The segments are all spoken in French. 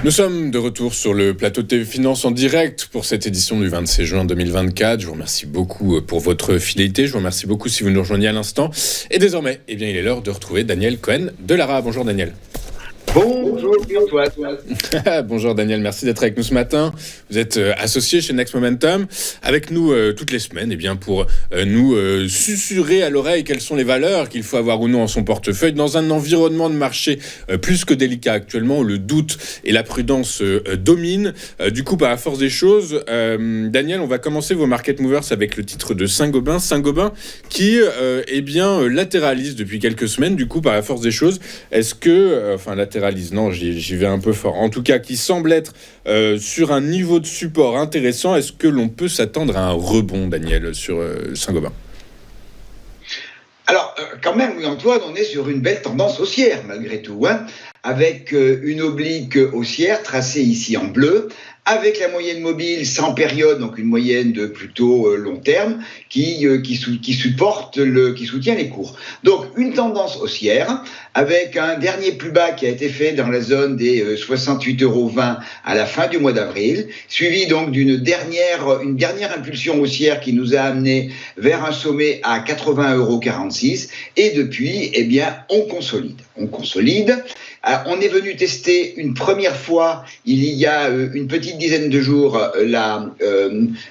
Nous sommes de retour sur le plateau de TV Finance en direct pour cette édition du 26 juin 2024. Je vous remercie beaucoup pour votre fidélité. Je vous remercie beaucoup si vous nous rejoignez à l'instant. Et désormais, il est l'heure de retrouver Daniel Cohen de Lara. Bonjour Daniel. Bonjour Antoine. Bonjour Daniel, merci d'être avec nous ce matin. Vous êtes associé chez Next Momentum, avec nous toutes les semaines pour nous susurrer à l'oreille quelles sont les valeurs qu'il faut avoir ou non en son portefeuille dans un environnement de marché plus que délicat actuellement où le doute et la prudence dominent. Du coup, à force des choses, Daniel, on va commencer vos market movers avec le titre de Saint-Gobain. Saint-Gobain qui latéralise depuis quelques semaines. Du coup, par la force des choses, est-ce que, latéralise, non, j'y vais un peu fort. En tout cas, qui semble être sur un niveau de support intéressant. Est-ce que l'on peut s'attendre à un rebond, Daniel, sur Saint-Gobain ? Alors, quand même, oui, Antoine, on est sur une belle tendance haussière, malgré tout, avec une oblique haussière tracée ici en bleu, avec la moyenne mobile sans période, donc une moyenne de plutôt long terme, qui soutient les cours. Donc, une tendance haussière, avec un dernier plus bas qui a été fait dans la zone des 68,20 € à la fin du mois d'avril, suivi donc d'une dernière impulsion haussière qui nous a amené vers un sommet à 80,46 €. Et depuis, on consolide. On est venu tester une première fois, il y a une petite dizaine de jours,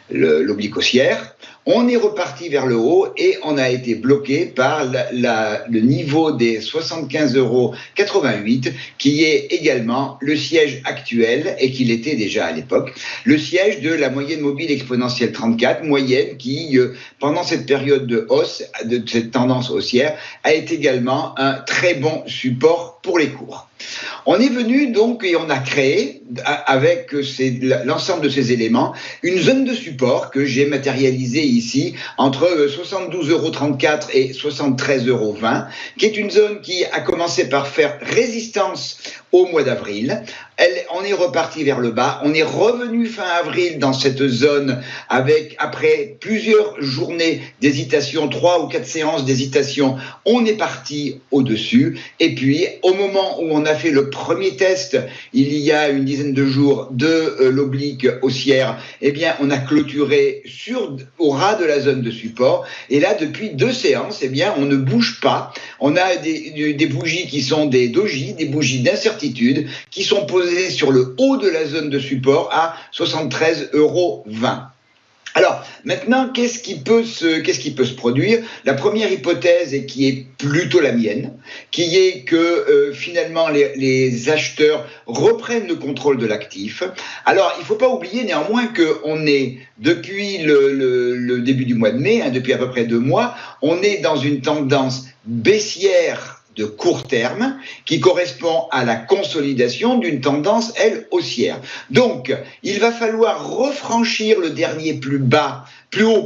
l'oblique haussière. On est reparti vers le haut et on a été bloqué par le niveau des 75,88 € qui est également le siège actuel, et qu'il était déjà à l'époque, le siège de la moyenne mobile exponentielle 34, moyenne qui, pendant cette période de hausse, de cette tendance haussière, a été également un très bon support pour les cours. On est venu donc et on a créé, avec l'ensemble de ces éléments, une zone de support que j'ai matérialisée ici entre 72,34 € et 73,20 €, qui est une zone qui a commencé par faire résistance au mois d'avril. On est reparti vers le bas. On est revenu fin avril dans cette zone après plusieurs journées d'hésitation, 3 ou 4 séances d'hésitation, on est parti au-dessus. Et puis, au moment où on a fait le premier test, il y a une dizaine de jours, de l'oblique haussière, on a clôturé au ras de la zone de support. Et là, depuis 2 séances, on ne bouge pas. On a des bougies qui sont des doji, des bougies d'incertitude, qui sont posées sur le haut de la zone de support à 73,20 €. Alors, maintenant, qu'est-ce qui peut se produire ? La première hypothèse, et qui est plutôt la mienne, qui est que finalement les acheteurs reprennent le contrôle de l'actif. Alors, il ne faut pas oublier néanmoins qu'on est, depuis le début du mois de mai, depuis à peu près 2 mois, on est dans une tendance baissière de court terme, qui correspond à la consolidation d'une tendance, haussière. Donc, il va falloir refranchir le dernier plus haut,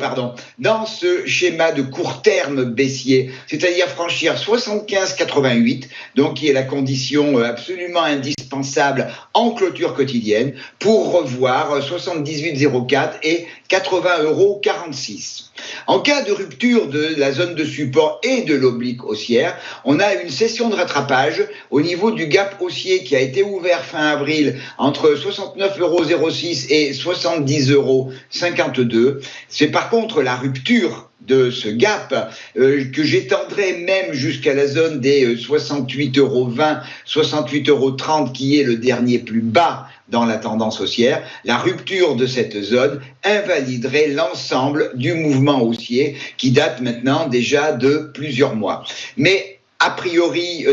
dans ce schéma de court terme baissier, c'est-à-dire franchir 75,88, donc qui est la condition absolument indispensable en clôture quotidienne, pour revoir 78,04 et 80,46 €. En cas de rupture de la zone de support et de l'oblique haussière, on a une session de rattrapage au niveau du gap haussier qui a été ouvert fin avril entre 69,06 € et 70,52 €. C'est par contre la rupture de ce gap que j'étendrai même jusqu'à la zone des 68,20 €, 68,30 € qui est le dernier plus bas dans la tendance haussière. La rupture de cette zone invaliderait l'ensemble du mouvement haussier qui date maintenant déjà de plusieurs mois. Mais a priori,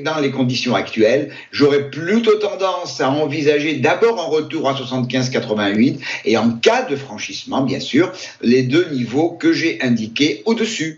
dans les conditions actuelles, j'aurais plutôt tendance à envisager d'abord un retour à 75,88 et en cas de franchissement, bien sûr, les 2 niveaux que j'ai indiqués au-dessus.